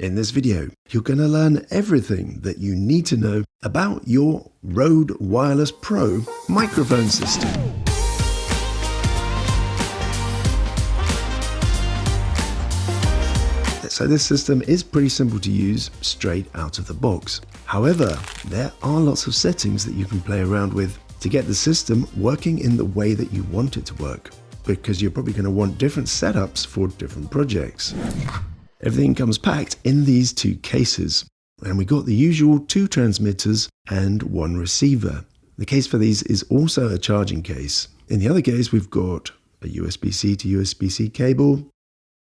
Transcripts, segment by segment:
In this video, you're going to learn everything that you need to know about your Rode Wireless Pro microphone system. So this system is pretty simple to use straight out of the box. However, there are lots of settings that you can play around with to get the system working in the way that you want it to work, because you're probably going to want different setups for different projects. Everything comes packed in these two cases, and we got the usual 2 transmitters and 1 receiver. The case for these is also a charging case. In the other case, we've got a USB-C to USB-C cable.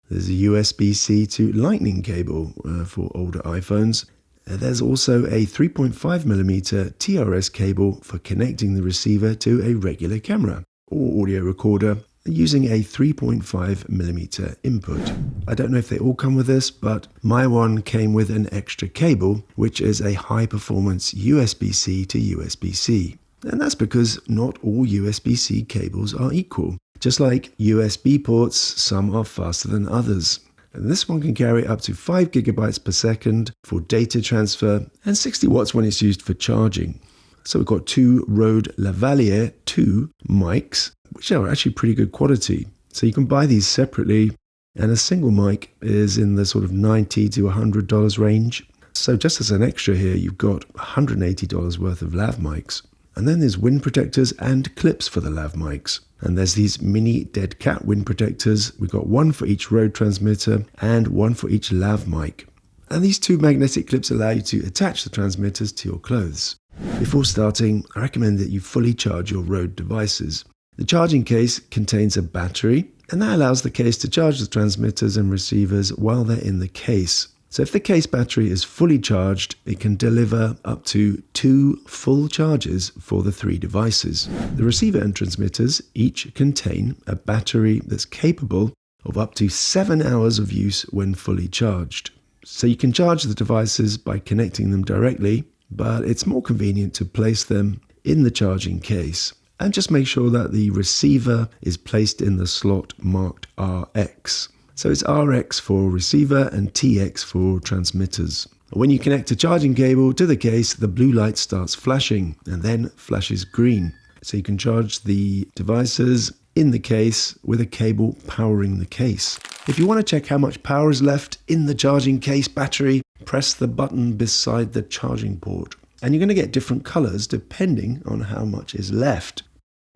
There's a USB-C to Lightning cable for older iPhones. There's also a 3.5mm TRS cable for connecting the receiver to a regular camera or audio recorder using a 3.5mm input. I don't know if they all come with this, but my one came with an extra cable, which is a high-performance USB-C to USB-C. And that's because not all USB-C cables are equal. Just like USB ports, some are faster than others. And this one can carry up to 5 GB per second for data transfer and 60 watts when it's used for charging. So we've got 2 Rode Lavalier 2 mics, which are actually pretty good quality. So you can buy these separately, and a single mic is in the sort of $90 to $100 range. So just as an extra here, you've got $180 worth of lav mics. And then there's wind protectors and clips for the lav mics. And there's these mini dead cat wind protectors. We've got 1 for each Rode transmitter and 1 for each lav mic. And these 2 magnetic clips allow you to attach the transmitters to your clothes. Before starting, I recommend that you fully charge your Rode devices. The charging case contains a battery, and that allows the case to charge the transmitters and receivers while they're in the case. So if the case battery is fully charged, it can deliver up to 2 full charges for the 3 devices. The receiver and transmitters each contain a battery that's capable of up to 7 hours of use when fully charged. So you can charge the devices by connecting them directly, but it's more convenient to place them in the charging case. And just make sure that the receiver is placed in the slot marked RX. So it's RX for receiver and TX for transmitters. When you connect a charging cable to the case, the blue light starts flashing and then flashes green. So you can charge the devices in the case with a cable powering the case. If you want to check how much power is left in the charging case battery, press the button beside the charging port. And you're going to get different colors depending on how much is left.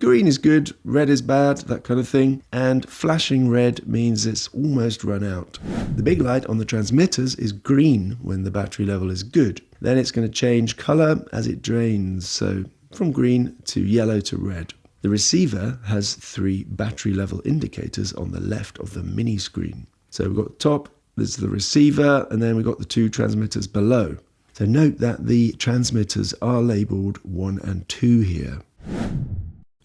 Green is good, red is bad, that kind of thing. And flashing red means it's almost run out. The big light on the transmitters is green when the battery level is good. Then it's going to change color as it drains, so from green to yellow to red. The receiver has 3 battery level indicators on the left of the mini screen. So we've got top, there's the receiver, and then we've got the 2 transmitters below. So note that the transmitters are labeled 1 and 2 here.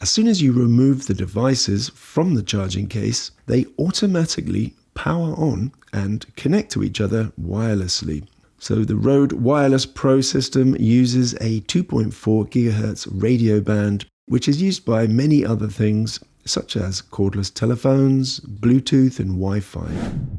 As soon as you remove the devices from the charging case, they automatically power on and connect to each other wirelessly. So the Rode Wireless Pro system uses a 2.4 GHz radio band, which is used by many other things, such as cordless telephones, Bluetooth and Wi-Fi.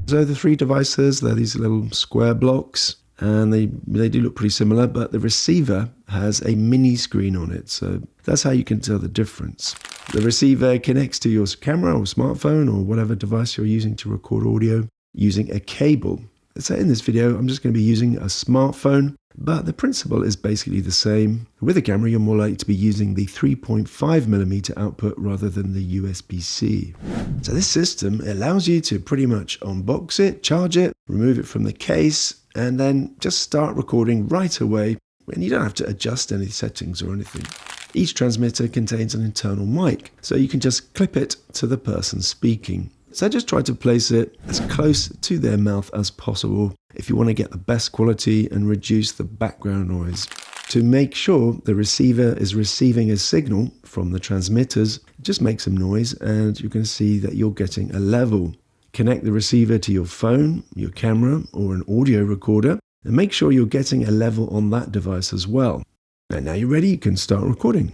So the 3 devices, they're these little square blocks, and they do look pretty similar, but the receiver has a mini screen on it, so that's how you can tell the difference. The receiver connects to your camera or smartphone or whatever device you're using to record audio using a cable. So in this video, I'm just going to be using a smartphone, but the principle is basically the same. With a camera, you're more likely to be using the 3.5mm output rather than the USB-C. So this system allows you to pretty much unbox it, charge it, remove it from the case, and then just start recording right away, and you don't have to adjust any settings or anything. Each transmitter contains an internal mic, so you can just clip it to the person speaking. So just try to place it as close to their mouth as possible if you want to get the best quality and reduce the background noise. To make sure the receiver is receiving a signal from the transmitters, just make some noise and you can see that you're getting a level. Connect the receiver to your phone, your camera, or an audio recorder, and make sure you're getting a level on that device as well. And now you're ready, you can start recording.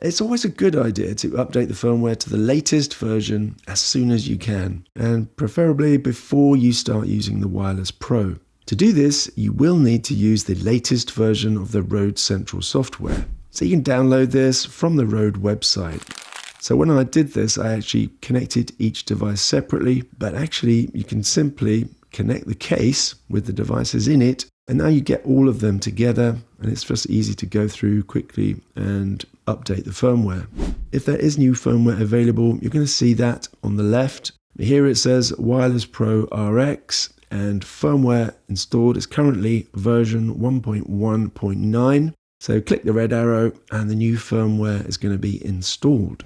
It's always a good idea to update the firmware to the latest version as soon as you can, and preferably before you start using the Wireless Pro. To do this, you will need to use the latest version of the Rode Central software. So you can download this from the Rode website. So when I did this, I actually connected each device separately, but actually you can simply connect the case with the devices in it, and now you get all of them together, and it's just easy to go through quickly and update the firmware. If there is new firmware available, you're going to see that on the left. Here it says Wireless Pro RX, and firmware installed is currently version 1.1.9. So click the red arrow and the new firmware is going to be installed.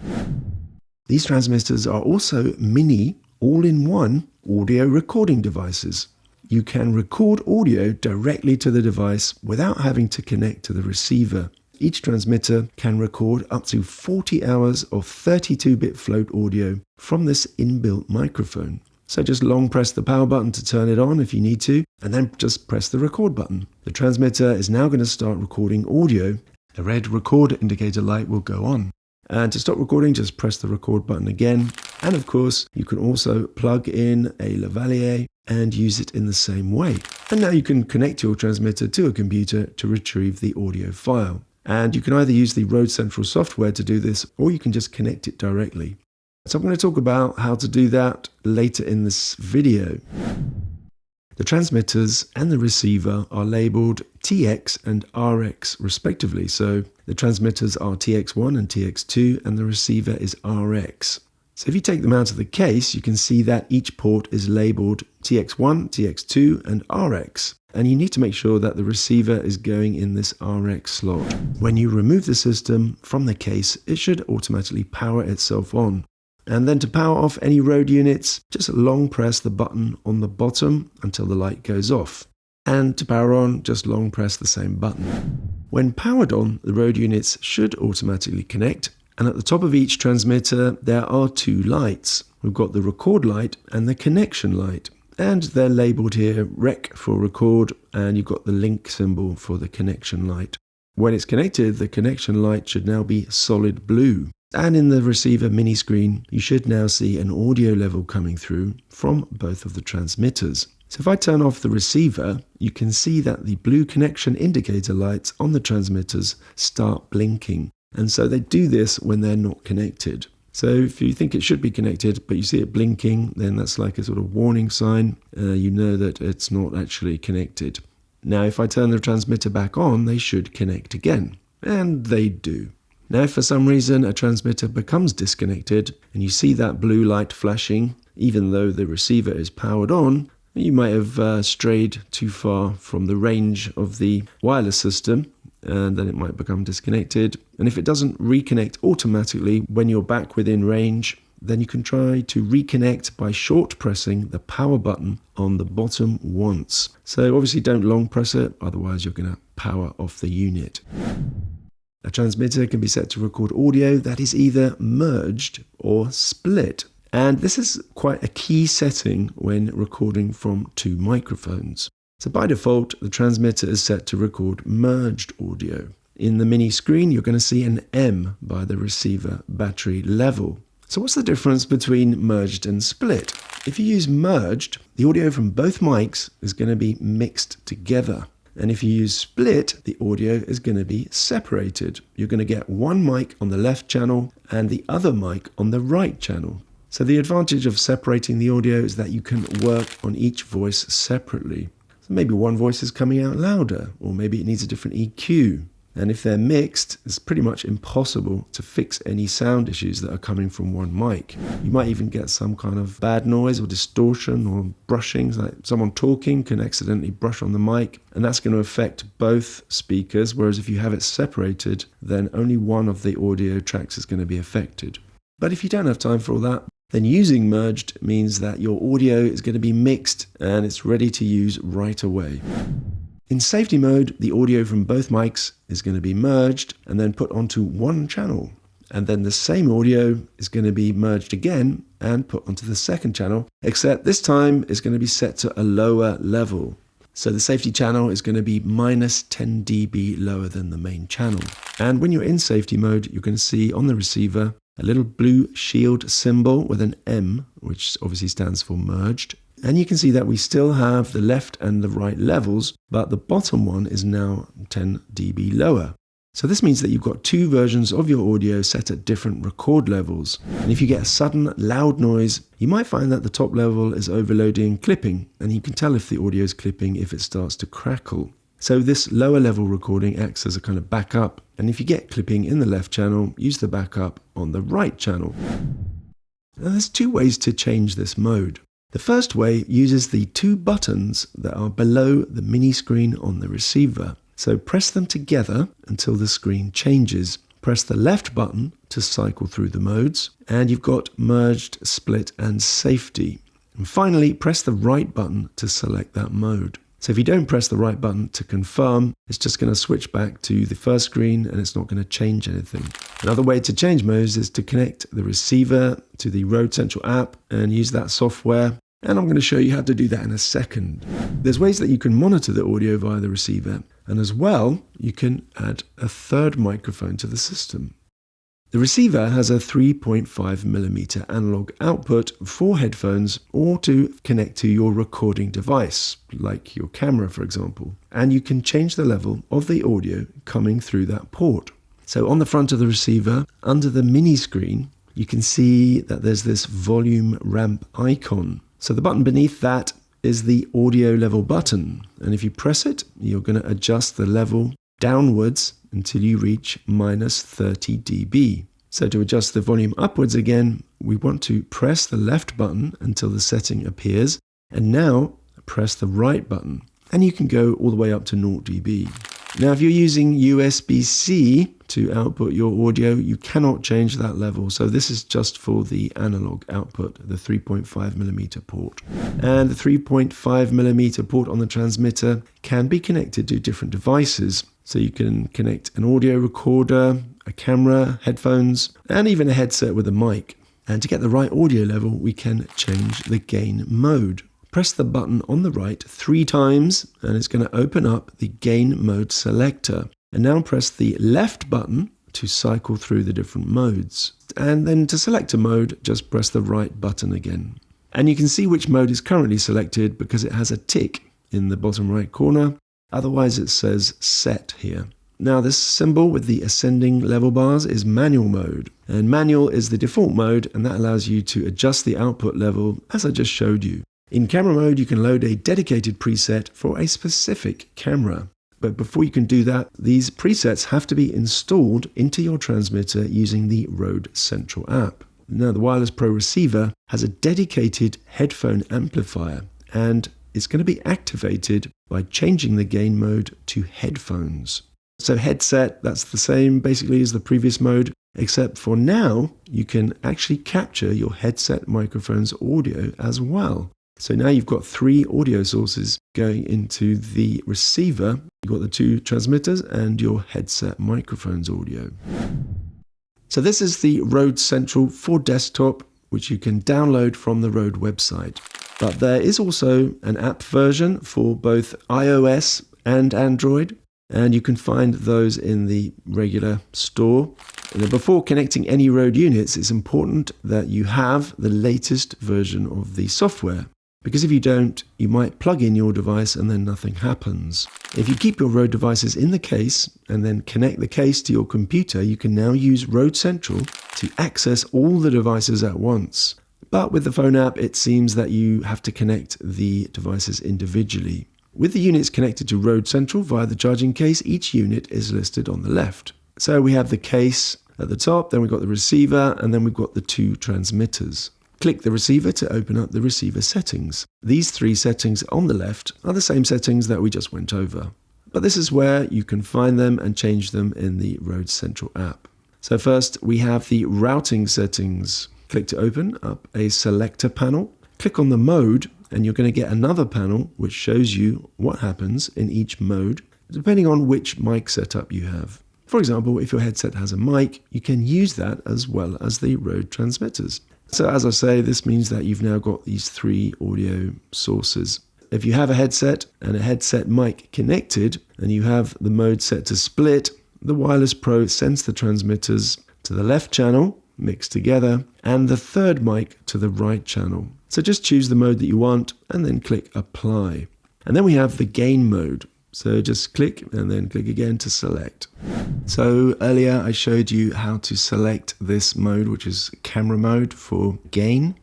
These transmitters are also mini all-in-one audio recording devices. You can record audio directly to the device without having to connect to the receiver. Each transmitter can record up to 40 hours of 32-bit float audio from this inbuilt microphone. So just long press the power button to turn it on if you need to, and then just press the record button. The transmitter is now going to start recording audio. The red record indicator light will go on. And to stop recording, just press the record button again. And of course, you can also plug in a lavalier and use it in the same way. And now you can connect your transmitter to a computer to retrieve the audio file. And you can either use the Rode Central software to do this, or you can just connect it directly. So I'm going to talk about how to do that later in this video. The transmitters and the receiver are labeled TX and RX respectively. So the transmitters are TX1 and TX2 and the receiver is RX. So if you take them out of the case, you can see that each port is labeled TX1, TX2 and RX. And you need to make sure that the receiver is going in this RX slot. When you remove the system from the case, it should automatically power itself on. And then to power off any Rode units, just long press the button on the bottom until the light goes off. And to power on, just long press the same button. When powered on, the Rode units should automatically connect. And at the top of each transmitter, there are two lights. We've got the record light and the connection light. And they're labeled here REC for record, and you've got the link symbol for the connection light. When it's connected, the connection light should now be solid blue. And in the receiver mini screen, you should now see an audio level coming through from both of the transmitters. So if I turn off the receiver, you can see that the blue connection indicator lights on the transmitters start blinking. And so they do this when they're not connected. So if you think it should be connected, but you see it blinking, then that's like a sort of warning sign. You know that it's not actually connected. Now, if I turn the transmitter back on, they should connect again. And they do. Now, if for some reason a transmitter becomes disconnected and you see that blue light flashing, even though the receiver is powered on, you might have strayed too far from the range of the wireless system, and then it might become disconnected. And if it doesn't reconnect automatically when you're back within range, then you can try to reconnect by short pressing the power button on the bottom once. So obviously don't long press it, otherwise you're going to power off the unit. A transmitter can be set to record audio that is either merged or split. And this is quite a key setting when recording from two microphones. So by default, the transmitter is set to record merged audio. In the mini screen, you're going to see an M by the receiver battery level. So what's the difference between merged and split? If you use merged, the audio from both mics is going to be mixed together. And if you use split, the audio is going to be separated. You're going to get one mic on the left channel and the other mic on the right channel. So the advantage of separating the audio is that you can work on each voice separately. So maybe one voice is coming out louder, or maybe it needs a different EQ. And if they're mixed, it's pretty much impossible to fix any sound issues that are coming from one mic. You might even get some kind of bad noise or distortion or brushing, like someone talking can accidentally brush on the mic, and that's going to affect both speakers, whereas if you have it separated, then only one of the audio tracks is going to be affected. But if you don't have time for all that, then using merged means that your audio is going to be mixed and it's ready to use right away. In safety mode, the audio from both mics is going to be merged and then put onto one channel. And then the same audio is going to be merged again and put onto the second channel, except this time it's going to be set to a lower level. So the safety channel is going to be minus 10 dB lower than the main channel. And when you're in safety mode, you're going to see on the receiver a little blue shield symbol with an M, which obviously stands for merged. And you can see that we still have the left and the right levels, but the bottom one is now 10 dB lower. So this means that you've got two versions of your audio set at different record levels. And if you get a sudden loud noise, you might find that the top level is overloading clipping, and you can tell if the audio is clipping if it starts to crackle. So this lower level recording acts as a kind of backup, and if you get clipping in the left channel, use the backup on the right channel. Now there's two ways to change this mode. The first way uses the two buttons that are below the mini screen on the receiver. So press them together until the screen changes. Press the left button to cycle through the modes, and you've got merged, split, and safety. And finally, press the right button to select that mode. So if you don't press the right button to confirm, it's just going to switch back to the first screen and it's not going to change anything. Another way to change modes is to connect the receiver to the Rode Central app and use that software. And I'm going to show you how to do that in a second. There's ways that you can monitor the audio via the receiver, and as well, you can add a third microphone to the system. The receiver has a 3.5mm analog output for headphones or to connect to your recording device, like your camera, for example. And you can change the level of the audio coming through that port. So on the front of the receiver, under the mini screen, you can see that there's this volume ramp icon. So the button beneath that is the audio level button. And if you press it, you're going to adjust the level downwards until you reach minus 30 dB. So to adjust the volume upwards again, we want to press the left button until the setting appears. And now press the right button. And you can go all the way up to 0 dB. Now, if you're using USB-C to output your audio, you cannot change that level. So this is just for the analog output, the 3.5mm port. And the 3.5mm port on the transmitter can be connected to different devices. So you can connect an audio recorder, a camera, headphones, and even a headset with a mic. And to get the right audio level, we can change the gain mode. Press the button on the right 3 times and it's going to open up the gain mode selector. And now press the left button to cycle through the different modes. And then to select a mode, just press the right button again. And you can see which mode is currently selected because it has a tick in the bottom right corner. Otherwise it says set here. Now this symbol with the ascending level bars is manual mode. And manual is the default mode, and that allows you to adjust the output level as I just showed you. In camera mode, you can load a dedicated preset for a specific camera. But before you can do that, these presets have to be installed into your transmitter using the Rode Central app. Now, the Wireless Pro receiver has a dedicated headphone amplifier, and it's going to be activated by changing the gain mode to headphones. So headset, that's the same basically as the previous mode, except for now, you can actually capture your headset microphone's audio as well. So now you've got 3 audio sources going into the receiver. You've got the 2 transmitters and your headset microphone's audio. So this is the Rode Central for desktop, which you can download from the Rode website. But there is also an app version for both iOS and Android, and you can find those in the regular store. And before connecting any Rode units, it's important that you have the latest version of the software. Because if you don't, you might plug in your device and then nothing happens. If you keep your Rode devices in the case and then connect the case to your computer, you can now use Rode Central to access all the devices at once. But with the phone app, it seems that you have to connect the devices individually. With the units connected to Rode Central via the charging case, each unit is listed on the left. So we have the case at the top, then we've got the receiver, and then we've got the 2 transmitters. Click the receiver to open up the receiver settings. These 3 settings on the left are the same settings that we just went over. But this is where you can find them and change them in the Rode Central app. So first we have the routing settings. Click to open up a selector panel. Click on the mode and you're going to get another panel which shows you what happens in each mode depending on which mic setup you have. For example, if your headset has a mic, you can use that as well as the Rode transmitters. So as I say, this means that you've now got these 3 audio sources. if you have a headset and a headset mic connected and you have the mode set to split, the Wireless Pro sends the transmitters to the left channel, mixed together, and the third mic to the right channel. So just choose the mode that you want and then click Apply. And then we have the gain mode. So just click and then click again to select. So earlier I showed you how to select this mode, which is camera mode for gain.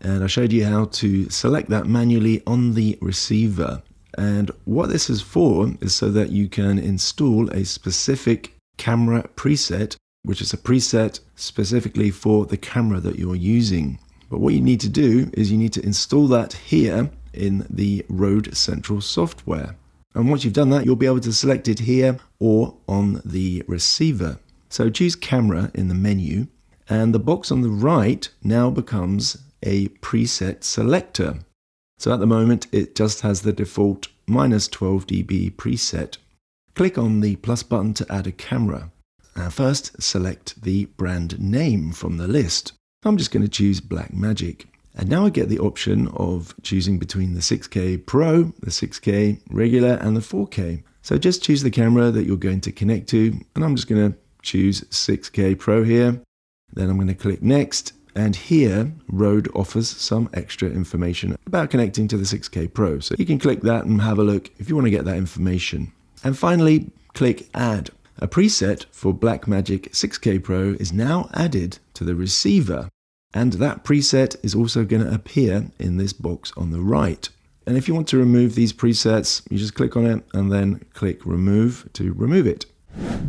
And I showed you how to select that manually on the receiver. And what this is for is so that you can install a specific camera preset, which is a preset specifically for the camera that you're using. But what you need to do is you need to install that here in the Rode Central software. And once you've done that, you'll be able to select it here or on the receiver. So choose camera in the menu, and the box on the right now becomes a preset selector. So at the moment, it just has the default -12 dB preset. Click on the plus button to add a camera. First, select the brand name from the list. I'm just going to choose Blackmagic. And now I get the option of choosing between the 6K Pro, the 6K regular, and the 4K. So just choose the camera that you're going to connect to, and I'm just going to choose 6K Pro here. Then I'm going to click Next, and here Rode offers some extra information about connecting to the 6K Pro. So you can click that and have a look if you want to get that information. And finally, click Add. A preset for Blackmagic 6K Pro is now added to the receiver. And that preset is also going to appear in this box on the right. And if you want to remove these presets, you just click on it and then click Remove to remove it.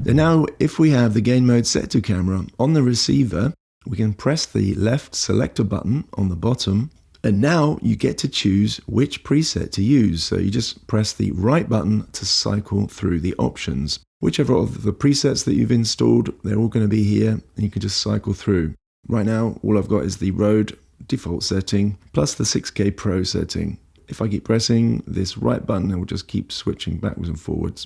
Then now, if we have the gain mode set to camera on the receiver, we can press the left selector button on the bottom. And now you get to choose which preset to use. So you just press the right button to cycle through the options. Whichever of the presets that you've installed, they're all going to be here, and you can just cycle through. Right now, all I've got is the Rode default setting plus the 6K Pro setting. If I keep pressing this right button, it will just keep switching backwards and forwards.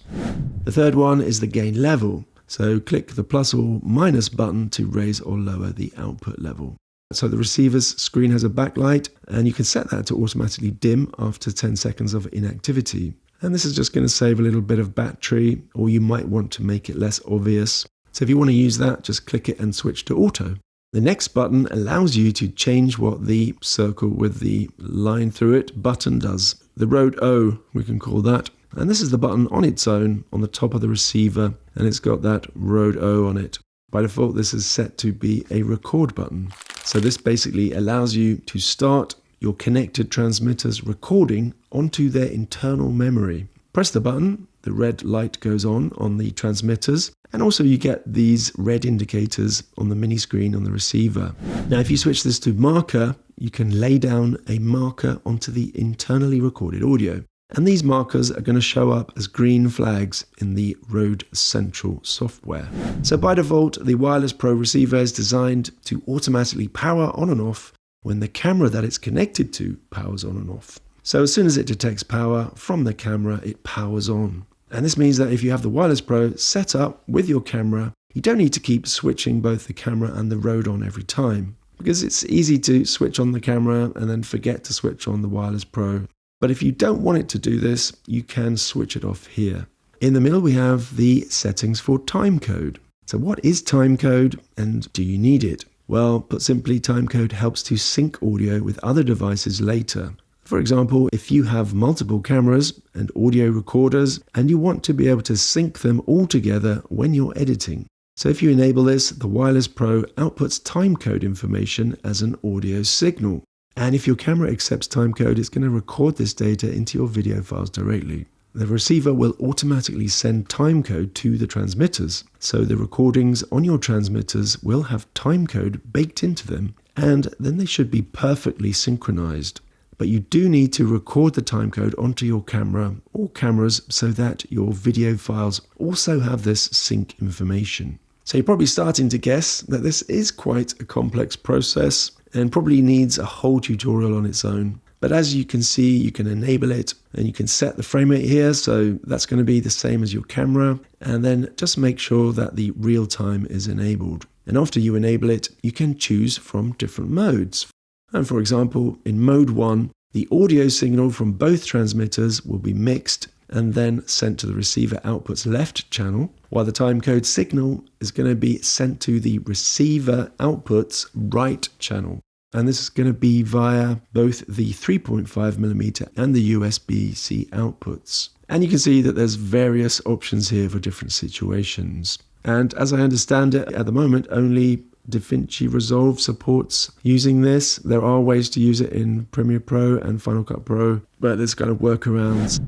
The third one is the gain level. So click the plus or minus button to raise or lower the output level. So the receiver's screen has a backlight, and you can set that to automatically dim after 10 seconds of inactivity. And this is just going to save a little bit of battery, or you might want to make it less obvious. So if you want to use that, just click it and switch to auto. The next button allows you to change what the circle with the line through it button does. The Rode O, we can call that. And this is the button on its own on the top of the receiver, and it's got that Rode O on it. By default, this is set to be a record button. So this basically allows you to start your connected transmitters recording onto their internal memory. Press the button, the red light goes on the transmitters, and also you get these red indicators on the mini screen on the receiver. Now if you switch this to marker, you can lay down a marker onto the internally recorded audio. And these markers are going to show up as green flags in the Rode Central software. So by default, the Wireless Pro receiver is designed to automatically power on and off when the camera that it's connected to powers on and off. So as soon as it detects power from the camera, it powers on. And this means that if you have the Wireless Pro set up with your camera, you don't need to keep switching both the camera and the Rode on every time, because it's easy to switch on the camera and then forget to switch on the Wireless Pro. But if you don't want it to do this, you can switch it off here. In the middle, we have the settings for timecode. So what is timecode, and do you need it? Well, put simply, timecode helps to sync audio with other devices later. For example, if you have multiple cameras and audio recorders and you want to be able to sync them all together when you're editing. So if you enable this, the Wireless Pro outputs timecode information as an audio signal. And if your camera accepts timecode, it's going to record this data into your video files directly. The receiver will automatically send timecode to the transmitters. So the recordings on your transmitters will have timecode baked into them, and then they should be perfectly synchronized. But you do need to record the timecode onto your camera or cameras so that your video files also have this sync information. So you're probably starting to guess that this is quite a complex process and probably needs a whole tutorial on its own. But as you can see, you can enable it and you can set the frame rate here. So that's going to be the same as your camera. And then just make sure that the real time is enabled. And after you enable it, you can choose from different modes. And for example, in mode 1, The audio signal from both transmitters will be mixed and then sent to the receiver output's left channel, while the timecode signal is going to be sent to the receiver output's right channel. And this is going to be via both the 3.5mm and the USB-C outputs. And you can see that there's various options here for different situations. And as I understand it, at the moment, only DaVinci Resolve supports using this. There are ways to use it in Premiere Pro and Final Cut Pro, but there's kind of workarounds.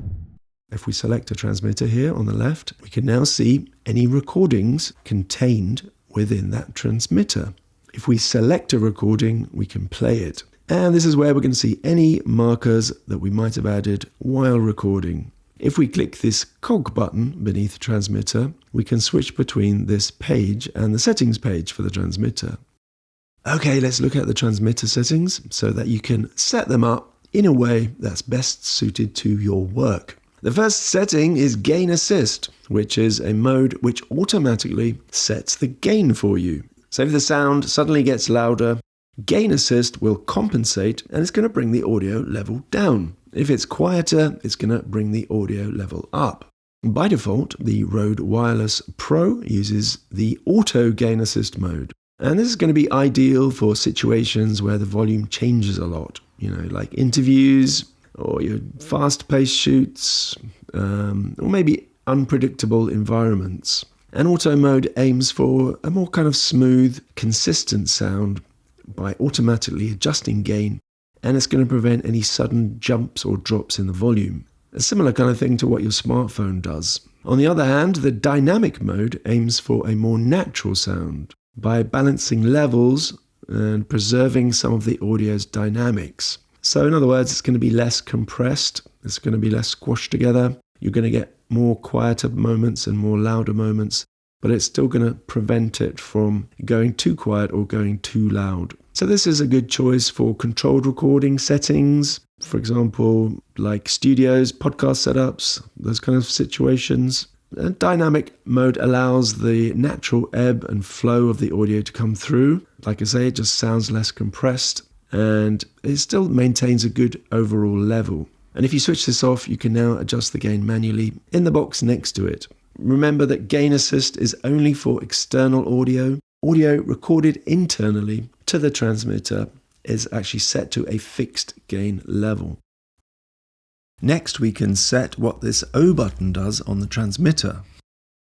If we select a transmitter here on the left, we can now see any recordings contained within that transmitter. If we select a recording, we can play it. And this is where we're going to see any markers that we might have added while recording. If we click this cog button beneath the transmitter, we can switch between this page and the settings page for the transmitter. Okay, let's look at the transmitter settings so that you can set them up in a way that's best suited to your work. The first setting is Gain Assist, which is a mode which automatically sets the gain for you. So if the sound suddenly gets louder, Gain Assist will compensate and it's going to bring the audio level down. If it's quieter, it's going to bring the audio level up. By default, the Rode Wireless Pro uses the Auto Gain Assist mode. And this is going to be ideal for situations where the volume changes a lot, like interviews or your fast-paced shoots, or maybe unpredictable environments. And Auto mode aims for a more kind of smooth, consistent sound by automatically adjusting gain, and it's going to prevent any sudden jumps or drops in the volume. A similar kind of thing to what your smartphone does. On the other hand, the dynamic mode aims for a more natural sound by balancing levels and preserving some of the audio's dynamics. So in other words, it's going to be less compressed, it's going to be less squashed together, you're going to get more quieter moments and more louder moments, but it's still going to prevent it from going too quiet or going too loud. So this is a good choice for controlled recording settings, for example, like studios, podcast setups, those kind of situations. And dynamic mode allows the natural ebb and flow of the audio to come through. Like I say, it just sounds less compressed and it still maintains a good overall level. And if you switch this off, you can now adjust the gain manually in the box next to it. Remember that Gain Assist is only for external audio. Audio recorded internally to the transmitter is actually set to a fixed gain level. Next, we can set what this O button does on the transmitter.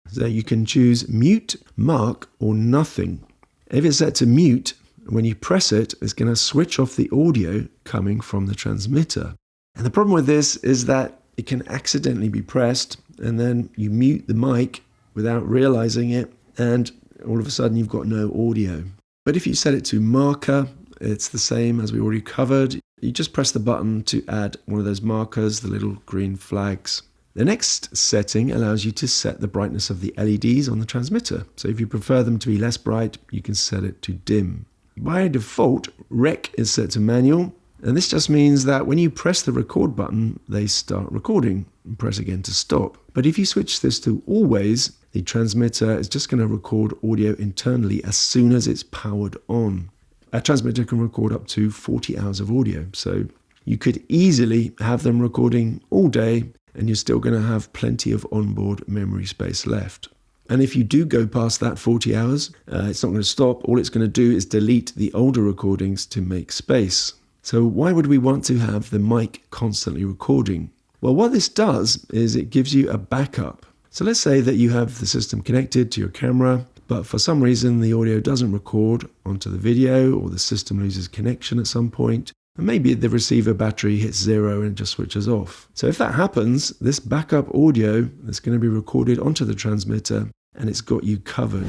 So you can choose mute, mark, or nothing. If it's set to mute, when you press it, it's going to switch off the audio coming from the transmitter. And the problem with this is that it can accidentally be pressed and then you mute the mic without realizing it, and all of a sudden you've got no audio. But if you set it to marker, it's the same as we already covered. You just press the button to add one of those markers, the little green flags. The next setting allows you to set the brightness of the LEDs on the transmitter. So if you prefer them to be less bright, you can set it to dim. By default, rec is set to manual, and this just means that when you press the record button, they start recording, and press again to stop. But if you switch this to always, the transmitter is just going to record audio internally as soon as it's powered on. A transmitter can record up to 40 hours of audio, so you could easily have them recording all day and you're still going to have plenty of onboard memory space left. And if you do go past that 40 hours, it's not going to stop. All it's going to do is delete the older recordings to make space. So why would we want to have the mic constantly recording? Well, what this does is it gives you a backup. So let's say that you have the system connected to your camera, but for some reason the audio doesn't record onto the video, or the system loses connection at some point, and maybe the receiver battery hits zero and just switches off. So if that happens, this backup audio is going to be recorded onto the transmitter and it's got you covered.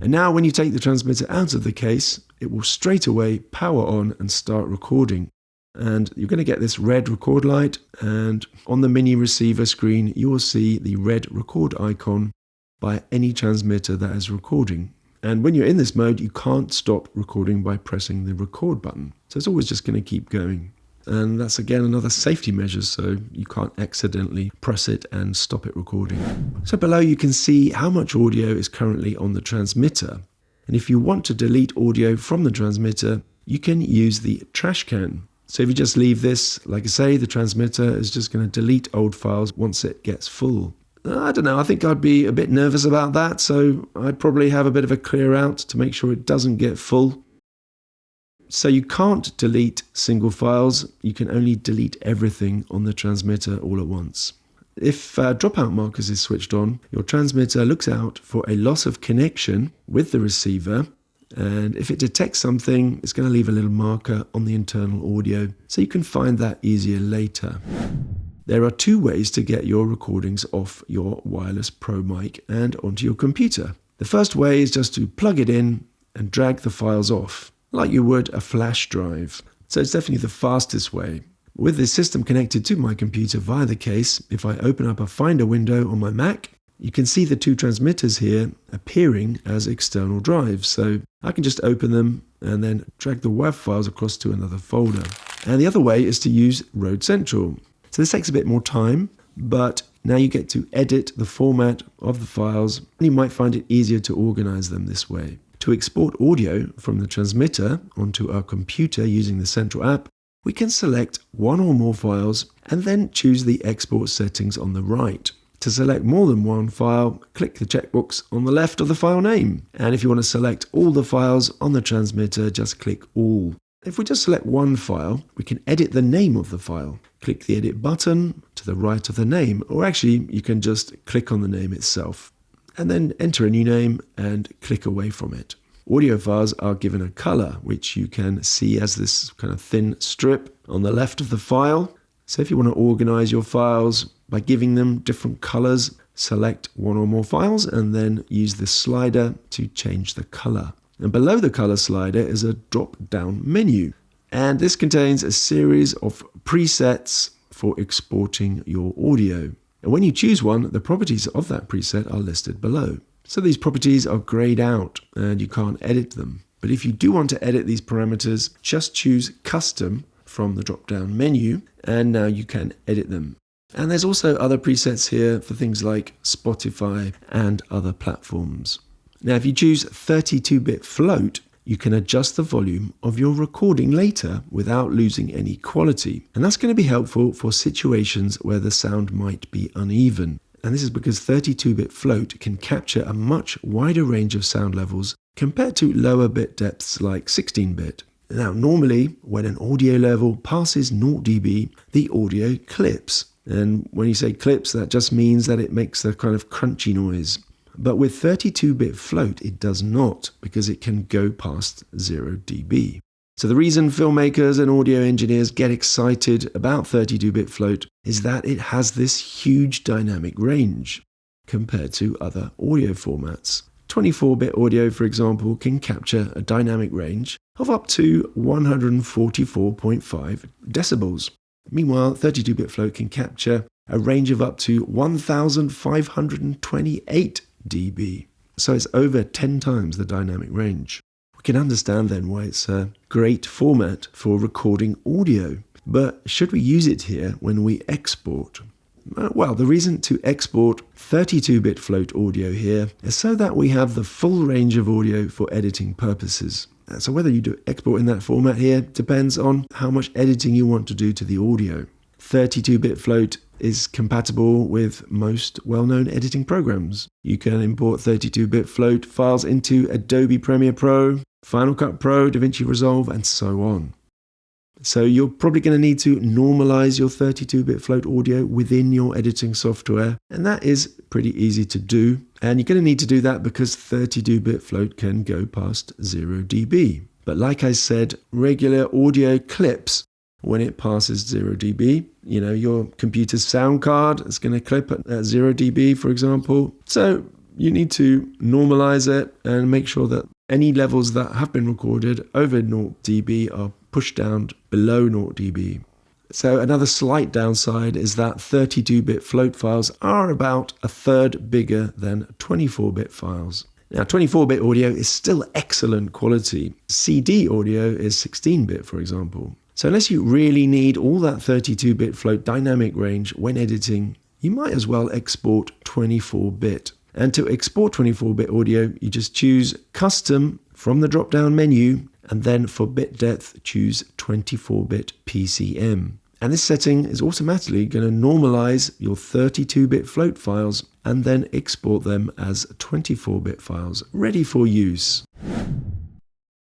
And now when you take the transmitter out of the case, it will straight away power on and start recording. And you're going to get this red record light, and on the mini receiver screen you will see the red record icon by any transmitter that is recording. And when you're in this mode, you can't stop recording by pressing the record button. So it's always just going to keep going. And that's again another safety measure, so you can't accidentally press it and stop it recording. So below you can see how much audio is currently on the transmitter. And if you want to delete audio from the transmitter, you can use the trash can. So if you just leave this, like I say, the transmitter is just going to delete old files once it gets full. I don't know, I think I'd be a bit nervous about that, so I'd probably have a bit of a clear out to make sure it doesn't get full. So you can't delete single files, you can only delete everything on the transmitter all at once. If dropout markers is switched on, your transmitter looks out for a loss of connection with the receiver, and if it detects something, it's going to leave a little marker on the internal audio, so you can find that easier later. There are two ways to get your recordings off your wireless Pro mic and onto your computer. The first way is just to plug it in and drag the files off, like you would a flash drive. So it's definitely the fastest way. With this system connected to my computer via the case, if I open up a Finder window on my Mac, you can see the two transmitters here appearing as external drives. So I can just open them and then drag the WAV files across to another folder. And the other way is to use Rode Central. So this takes a bit more time, but now you get to edit the format of the files, and you might find it easier to organize them this way. To export audio from the transmitter onto our computer using the Central app, we can select one or more files and then choose the export settings on the right. To select more than one file, click the checkbox on the left of the file name. And if you want to select all the files on the transmitter, just click All. If we just select one file, we can edit the name of the file. Click the edit button to the right of the name, or actually you can just click on the name itself and then enter a new name and click away from it. Audio files are given a color, which you can see as this kind of thin strip on the left of the file. So if you want to organize your files by giving them different colors, select one or more files and then use the slider to change the color. And below the color slider is a drop-down menu. And this contains a series of presets for exporting your audio. And when you choose one, the properties of that preset are listed below. So these properties are grayed out and you can't edit them. But if you do want to edit these parameters, just choose Custom from the drop-down menu and now you can edit them. And there's also other presets here for things like Spotify and other platforms. Now, if you choose 32-bit float, you can adjust the volume of your recording later without losing any quality. And that's going to be helpful for situations where the sound might be uneven. And this is because 32-bit float can capture a much wider range of sound levels compared to lower bit depths like 16-bit. Now, normally, when an audio level passes 0 dB, the audio clips. And when you say clips, that just means that it makes a kind of crunchy noise. But with 32-bit float, it does not, because it can go past 0 dB. So the reason filmmakers and audio engineers get excited about 32-bit float is that it has this huge dynamic range compared to other audio formats. 24-bit audio, for example, can capture a dynamic range of up to 144.5 decibels. Meanwhile, 32-bit float can capture a range of up to 1,528 dB. So it's over 10 times the dynamic range. We can understand then why it's a great format for recording audio. But should we use it here when we export? Well, the reason to export 32-bit float audio here is so that we have the full range of audio for editing purposes. So whether you do export in that format here depends on how much editing you want to do to the audio. 32-bit float is compatible with most well-known editing programs. You can import 32-bit float files into Adobe Premiere Pro, Final Cut Pro, DaVinci Resolve, and so on. So you're probably going to need to normalize your 32-bit float audio within your editing software, and that is pretty easy to do. And you're going to need to do that because 32-bit float can go past 0 dB. But like I said, regular audio clips when it passes 0 dB. You know, your computer's sound card is going to clip at 0 dB, for example. So you need to normalize it and make sure that any levels that have been recorded over 0 dB are pushed down below 0 dB. So another slight downside is that 32-bit float files are about a third bigger than 24-bit files. Now, 24-bit audio is still excellent quality. CD audio is 16-bit, for example. So unless you really need all that 32-bit float dynamic range when editing, you might as well export 24-bit. And to export 24-bit audio, you just choose Custom from the drop-down menu, And then for bit depth, choose 24-bit PCM. And this setting is automatically going to normalize your 32-bit float files and then export them as 24-bit files ready for use.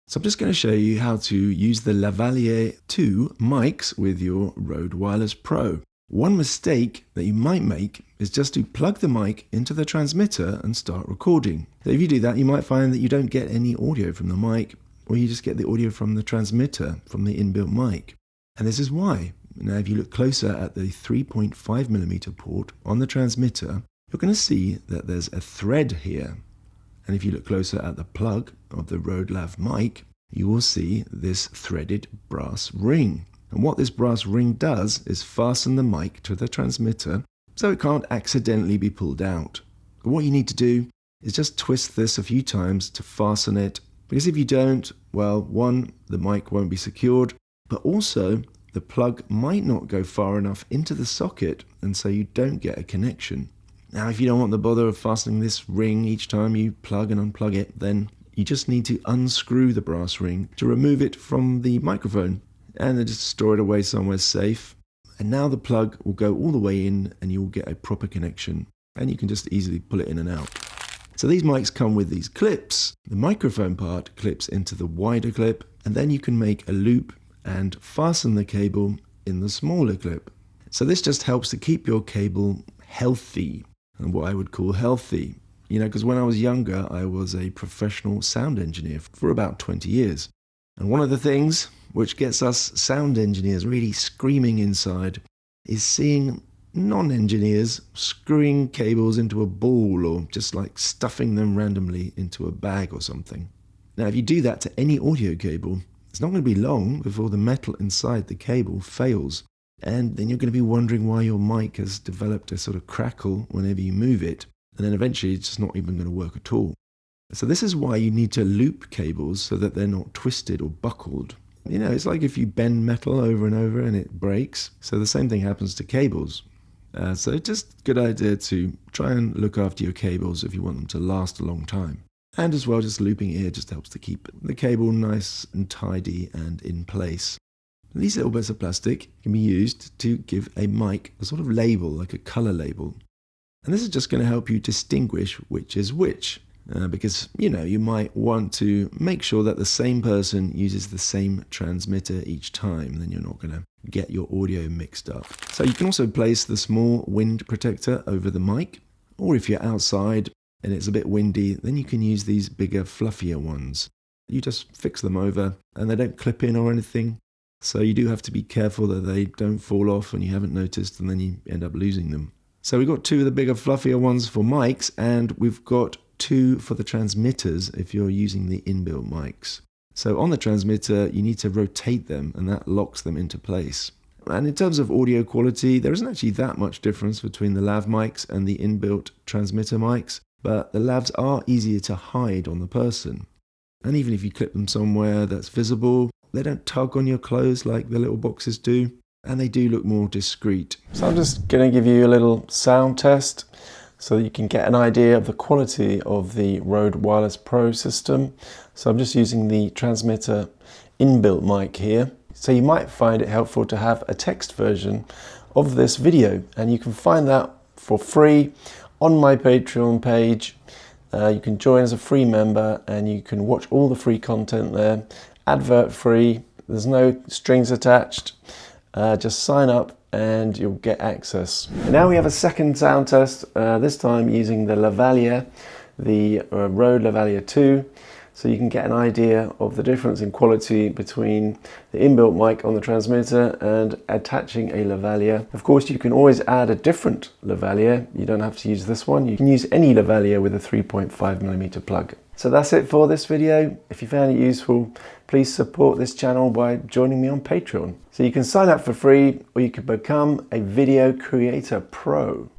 So I'm just going to show you how to use the Lavalier 2 mics with your Rode Wireless Pro. One mistake that you might make is just to plug the mic into the transmitter and start recording. So if you do that, you might find that you don't get any audio from the mic, or you just get the audio from the transmitter, from the inbuilt mic. And this is why. Now, if you look closer at the 3.5mm port on the transmitter, you're going to see that there's a thread here. And if you look closer at the plug of the Rode Lav mic, you will see this threaded brass ring. And what this brass ring does is fasten the mic to the transmitter so it can't accidentally be pulled out. But what you need to do is just twist this a few times to fasten it, because if you don't, well, one, the mic won't be secured, but also the plug might not go far enough into the socket, and so you don't get a connection. Now, if you don't want the bother of fastening this ring each time you plug and unplug it, then you just need to unscrew the brass ring to remove it from the microphone and then just store it away somewhere safe. And now the plug will go all the way in and you will get a proper connection, and you can just easily pull it in and out. So these mics come with these clips. The microphone part clips into the wider clip, and then you can make a loop and fasten the cable in the smaller clip. So this just helps to keep your cable healthy, and what I would call healthy. You know, because when I was younger, I was a professional sound engineer for about 20 years. And one of the things which gets us sound engineers really screaming inside is seeing non-engineers screwing cables into a ball or just like stuffing them randomly into a bag or something. Now, if you do that to any audio cable, it's not going to be long before the metal inside the cable fails. And then you're going to be wondering why your mic has developed a sort of crackle whenever you move it. And then eventually it's just not even going to work at all. So this is why you need to loop cables so that they're not twisted or buckled. You know, it's like if you bend metal over and over and it breaks. So the same thing happens to cables. So it's just a good idea to try and look after your cables if you want them to last a long time. And as well, just looping it here just helps to keep the cable nice and tidy and in place. These little bits of plastic can be used to give a mic a sort of label, like a color label. And this is just going to help you distinguish which is which. Because, you know, you might want to make sure that the same person uses the same transmitter each time. Then you're not going to get your audio mixed up. So you can also place the small wind protector over the mic. Or if you're outside and it's a bit windy, then you can use these bigger, fluffier ones. You just fix them over and they don't clip in or anything. So you do have to be careful that they don't fall off and you haven't noticed, and then you end up losing them. So we've got two of the bigger, fluffier ones for mics, and we've got two for the transmitters if you're using the inbuilt mics. So on the transmitter, you need to rotate them, and that locks them into place. And in terms of audio quality, there isn't actually that much difference between the lav mics and the inbuilt transmitter mics, but the lavs are easier to hide on the person. And even if you clip them somewhere that's visible, they don't tug on your clothes like the little boxes do, and they do look more discreet. So I'm just going to give you a little sound test so that you can get an idea of the quality of the Rode Wireless Pro system. So I'm just using the transmitter inbuilt mic here. So you might find it helpful to have a text version of this video, and you can find that for free on my Patreon page. You can join as a free member and you can watch all the free content there, advert free, there's no strings attached. Just sign up and you'll get access. And now we have a second sound test, this time using the Lavalier, the Rode Lavalier 2. So you can get an idea of the difference in quality between the inbuilt mic on the transmitter and attaching a lavalier. Of course, you can always add a different lavalier. You don't have to use this one. You can use any lavalier with a 3.5mm plug. So that's it for this video. If you found it useful, please support this channel by joining me on Patreon. So you can sign up for free, or you can become a video creator pro.